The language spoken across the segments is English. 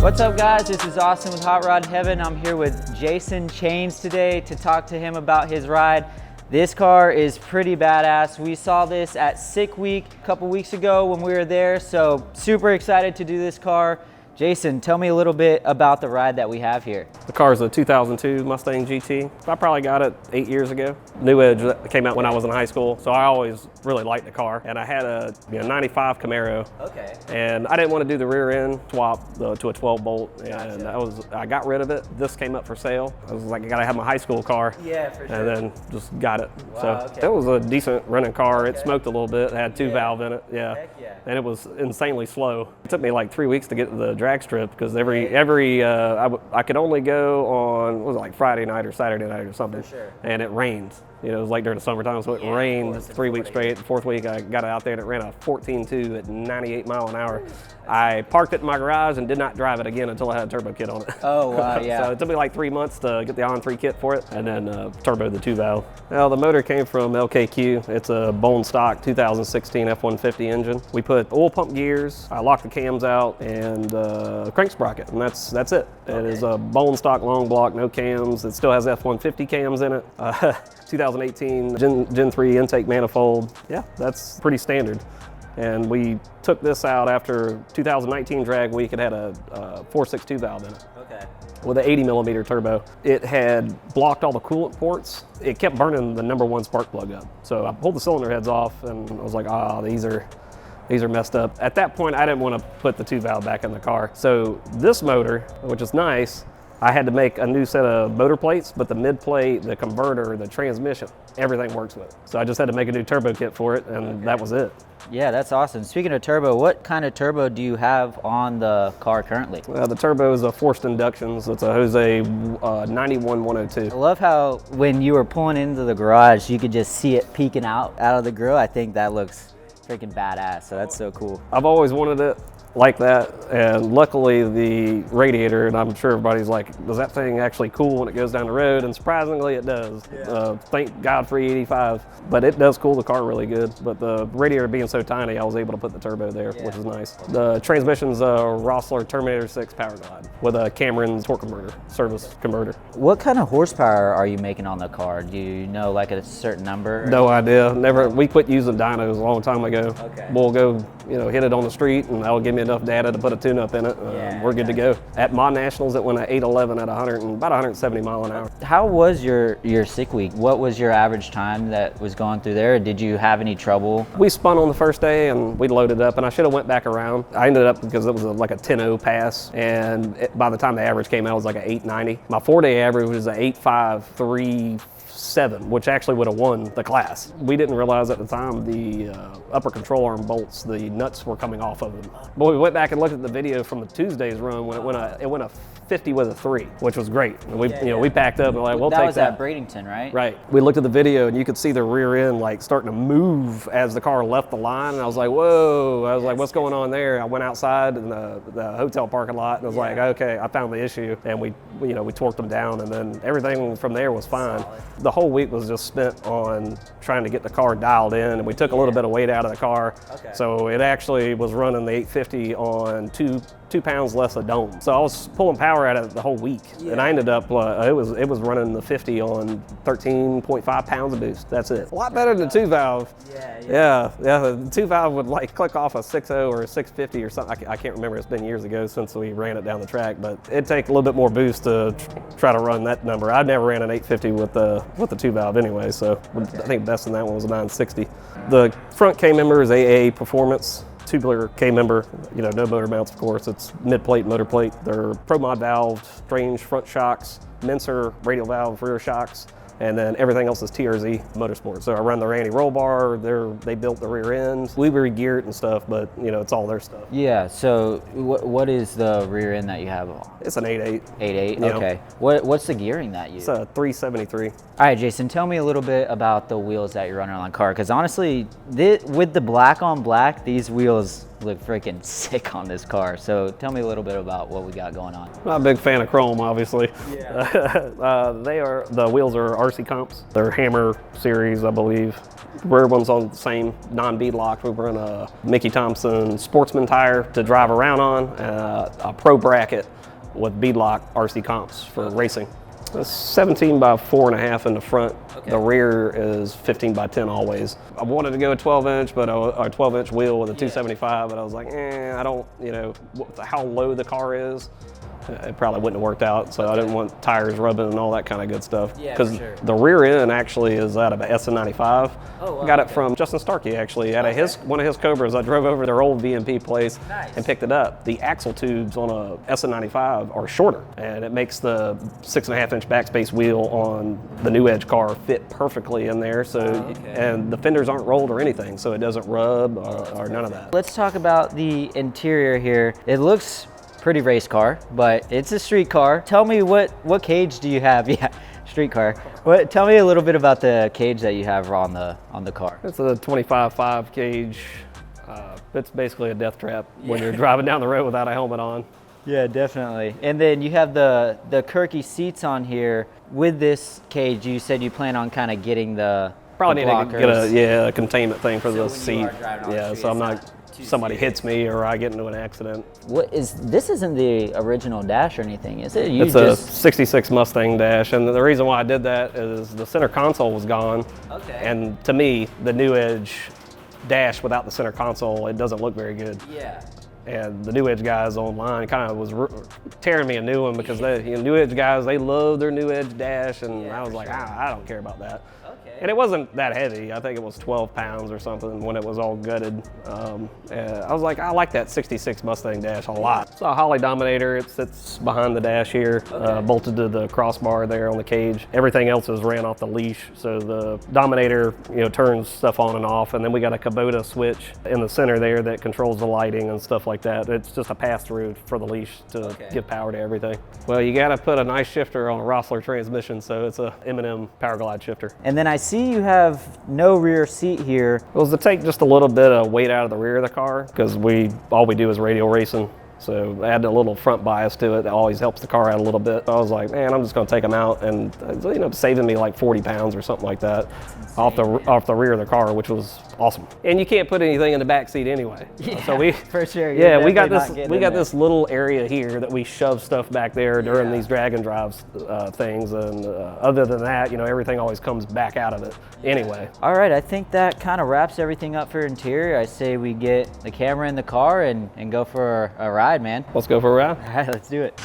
What's up guys, this is Austin with Hot Rod Heaven. I'm here with Jaeson Chainz today to talk to him about his ride. This car is pretty badass. We saw this at Sick Week a couple weeks ago when we were there, so super excited to do this car. Jaeson, tell me a little bit about the ride that we have here. The car is a 2002 Mustang GT. I probably got it 8 years ago. New Edge that came out when I was in high school, so I always really liked the car. And I had a 95 Camaro. Okay. And I didn't want to do the rear end swap to a 12 bolt, and I got rid of it. This came up for sale. I was like, I gotta have my high school car. Yeah, for sure. And then just got it. Wow, so okay. it was a decent running car. Okay. It smoked a little bit. It had two valve in it. Yeah. Heck yeah. And it was insanely slow. It took me like 3 weeks to get to the drag strip because I could only go on, what was it, like Friday night or Saturday night or something. For sure. And it rained. You know, it was like during the summertime, so it rained 3 weeks straight. The fourth week I got it out there and it ran a 14.2 at 98 mile an hour. I parked it in my garage and did not drive it again until I had a turbo kit on it. Oh, wow, yeah. So it took me like 3 months to get the on-3 kit for it and then turboed the 2-valve. Now the motor came from LKQ. It's a bone stock 2016 F-150 engine. We put oil pump gears, I locked the cams out, and crank sprocket, and that's it. Okay. It is a bone stock long block, no cams. It still has F-150 cams in it. 2018 Gen 3 intake manifold. Yeah, that's pretty standard. And we took this out after 2019 drag week. It had a 4.62 valve in it. Okay. With an 80 millimeter turbo. It had blocked all the coolant ports. It kept burning the #1 spark plug up. So I pulled the cylinder heads off and I was like, these are messed up. At that point, I didn't want to put the 2-valve back in the car. So this motor, which is nice, I had to make a new set of motor plates, but the mid plate, the converter, the transmission, everything works with it. So I just had to make a new turbo kit for it, and that was it. Yeah, that's awesome. Speaking of turbo, what kind of turbo do you have on the car currently? Well, the turbo is a forced induction, so it's a Jose 91102. I love how when you were pulling into the garage, you could just see it peeking out of the grill. I think that looks freaking badass, so that's so cool. I've always wanted it like that, and luckily the radiator, and I'm sure everybody's like, does that thing actually cool when it goes down the road? And surprisingly it does. Yeah. Thank God for E85, but it does cool the car really good. But the radiator being so tiny, I was able to put the turbo there, which is nice. The transmission's a Rossler Terminator 6 Power Glide with a Cameron torque converter, service converter. What kind of horsepower are you making on the car? Do you know like a certain number? No idea. Never. We quit using dynos a long time ago. Okay. We'll go, hit it on the street and that'll give me enough data to put a tune-up in it. We're good to go. At Mod Nationals, it went at 811 at about 170 mile an hour. How was your Sick Week? What was your average time that was going through there? Did you have any trouble? We spun on the first day and we loaded up, and I should have went back around. I ended up, because it was like a 10.0 pass, and by the time the average came out, it was like an 890. My 4-day average was an 853. 7, which actually would have won the class. We didn't realize at the time the upper control arm bolts, the nuts were coming off of them. But we went back and looked at the video from the Tuesday's run when it went a 50 with a 3, which was great. And we packed up and we're like, we'll take that. That was at Bradenton, right? Right. We looked at the video and you could see the rear end like starting to move as the car left the line, and I was like, whoa. I was like, what's going on there? I went outside in the hotel parking lot and I was like, okay, I found the issue, and we torqued them down, and then everything from there was fine. Solid. The whole week was just spent on trying to get the car dialed in, and we took a little bit of weight out of the car. Okay. So it actually was running the 850 on 2 pounds less of dome. So I was pulling power out of it the whole week, and I ended up it was running the 50 on 13.5 pounds of boost. That's it. A lot better than 2-valve. Yeah. The 2-valve would like click off a 6.0 or a 650 or something. I can't remember. It's been years ago since we ran it down the track, but it'd take a little bit more boost to try to run that number. I never ran an 850 with the 2-valve anyway, so I think best in that one was a 960. The front K member is AA Performance. Tubular K member, no motor mounts, of course. It's mid-plate, motor plate. They're Pro Mod valve, strange front shocks, Menser radial valve rear shocks, and then everything else is TRZ Motorsport. So I run the Randy roll bar. They built the rear end. We re-gear it and stuff, but it's all their stuff. Yeah. So what is the rear end that you have? It's an 8.8. 8.8. Okay. What's the gearing that you? It's a 373. All right, Jaeson, tell me a little bit about the wheels that you're running on the car, because honestly, with the black on black, these wheels look freaking sick on this car. So tell me a little bit about what we got going on. Not a big fan of chrome, obviously. Yeah. The wheels are RC comps. They're Hammer series, I believe. Rear one's on the same non-bead lock. We run a Mickey Thompson Sportsman tire to drive around on, a Pro bracket with bead lock RC comps for racing. It's 17 by 4.5 in the front. Okay. The rear is 15 by 10 always. I wanted to go a 12-inch, but a 12-inch wheel with a 275, but I was like, I don't, how low the car is, it probably wouldn't have worked out. So I didn't want tires rubbing and all that kind of good stuff. Because the rear end actually is out of an SN95. Oh, wow, got it from Justin Starkey actually out of one of his Cobras. I drove over their old VMP place and picked it up. The axle tubes on a SN95 are shorter, and it makes the 6.5-inch backspace wheel on the New Edge car fit perfectly in there. So and the fenders aren't rolled or anything, so it doesn't rub or none of that. Let's talk about the interior here. It looks pretty race car, but it's a street car. Tell me what cage do you have? Yeah, street car. Tell me a little bit about the cage that you have on the car. It's a 25.5 cage. It's basically a death trap when you're driving down the road without a helmet on. Yeah, definitely. And then you have the Kirky seats on here. With this cage, you said you plan on kind of getting the probably the need to get a containment thing for the seat. Yeah, so I'm not. Somebody hits me or I get into an accident. This isn't the original dash or anything, is it? It's a 66 Mustang dash, and the reason why I did that is the center console was gone. Okay. And to me, the New Edge dash without the center console, it doesn't look very good. Yeah. And the New Edge guys online kind of was tearing me a new one because New Edge guys, they love their New Edge dash, and I was like, I don't care about that. And it wasn't that heavy. I think it was 12 pounds or something when it was all gutted. I was like, I like that 66 Mustang dash a lot. It's a Holley Dominator. It sits behind the dash here, bolted to the crossbar there on the cage. Everything else is ran off the leash. So the Dominator, turns stuff on and off. And then we got a Kubota switch in the center there that controls the lighting and stuff like that. It's just a pass-through for the leash to give power to everything. Well, you got to put a nice shifter on a Rossler transmission, so it's a M&M Power Glide shifter. And then I see you have no rear seat here. It was to take just a little bit of weight out of the rear of the car because all we do is radial racing. So add a little front bias to it. That always helps the car out a little bit. I was like, man, I'm just going to take them out, and saving me like 40 pounds or something like that off the rear of the car, which was awesome. And you can't put anything in the back seat anyway. Yeah, so for sure. Yeah, we got this little area here that we shove stuff back there during these drag and drives things, and other than that, everything always comes back out of it anyway. All right, I think that kind of wraps everything up for interior. I say we get the camera in the car and go for a ride, man. Let's go for a ride. All right, let's do it.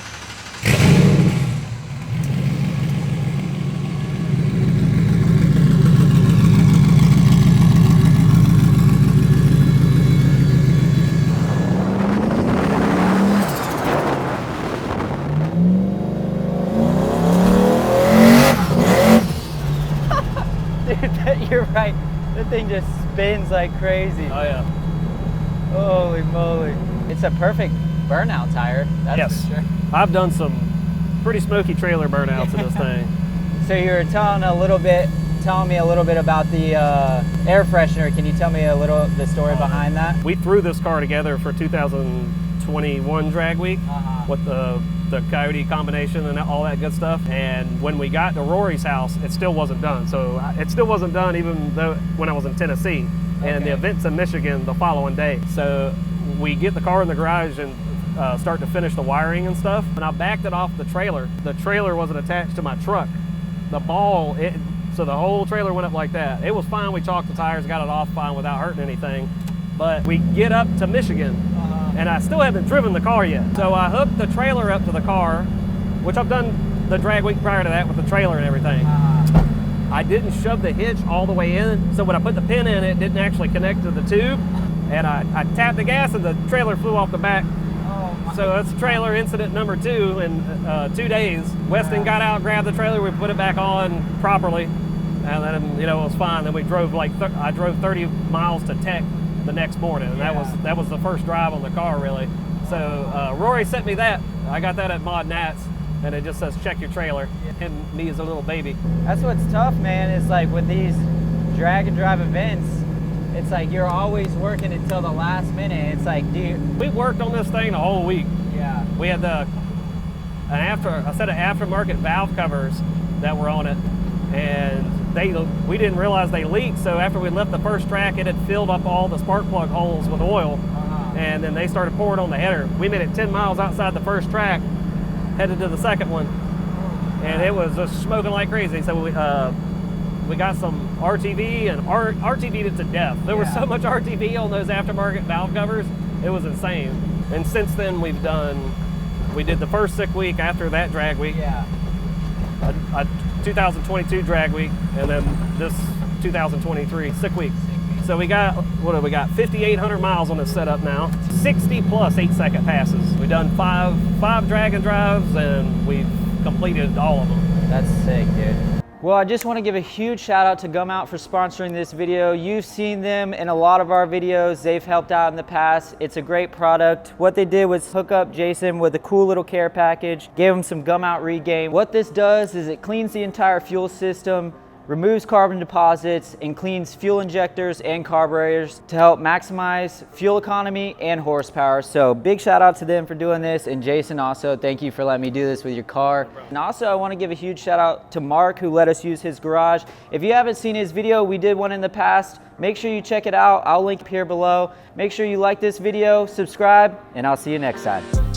Dude, you're right. That thing just spins like crazy. Oh yeah. Holy moly. It's a perfect burnout tire, that's for sure. I've done some pretty smoky trailer burnouts in this thing. So you were telling me a little bit about the air freshener. Can you tell me the story behind that? We threw this car together for 2021 drag week with the Coyote combination and all that good stuff. And when we got to Rory's house, it still wasn't done. So it still wasn't done even though when I was in Tennessee. And the event's in Michigan the following day. So we get the car in the garage and start to finish the wiring and stuff. And I backed it off the trailer. The trailer wasn't attached to my truck. The ball, so the whole trailer went up like that. It was fine. We chalked the tires, got it off fine without hurting anything. But we get up to Michigan and I still haven't driven the car yet. So I hooked the trailer up to the car, which I've done the drag week prior to that with the trailer and everything. I didn't shove the hitch all the way in, so when I put the pin in, it didn't actually connect to the tube. And I tapped the gas and the trailer flew off the back. So that's trailer incident number 2 in 2 days. Weston got out, grabbed the trailer, we put it back on properly, and then it was fine. Then we drove I drove 30 miles to Tech the next morning, and that was the first drive on the car really. So Rory sent me that. I got that at Mod Nats, and it just says check your trailer. And me as a little baby. That's what's tough, man. It's like with these drag and drive events, it's like you're always working until the last minute. It's like, dude. We worked on this thing the whole week. Yeah. We had a set of aftermarket valve covers that were on it, and we didn't realize they leaked. So after we left the first track, it had filled up all the spark plug holes with oil, and then they started pouring on the header. We made it 10 miles outside the first track, headed to the second one, and it was just smoking like crazy. So we got some RTV and RTV'd it to death. There was so much RTV on those aftermarket valve covers, it was insane. And since then we did the first sick week after that drag week, a 2022 drag week, and then this 2023 sick week. So we got, 5,800 miles on this setup now, 60 plus 8-second passes. We've done five drag and drives, and we've completed all of them. That's sick, dude. Well, I just want to give a huge shout out to Gum Out for sponsoring this video. You've seen them in a lot of our videos. They've helped out in the past. It's a great product. What they did was hook up Jaeson with a cool little care package, gave him some Gum Out Regain. What this does is it cleans the entire fuel system, removes carbon deposits, and cleans fuel injectors and carburetors to help maximize fuel economy and horsepower. So big shout out to them for doing this, and Jaeson also, thank you for letting me do this with your car. And also I want to give a huge shout out to Mark, who let us use his garage. If you haven't seen his video, we did one in the past. Make sure you check it out. I'll link here below. Make sure you like this video, subscribe, and I'll see you next time.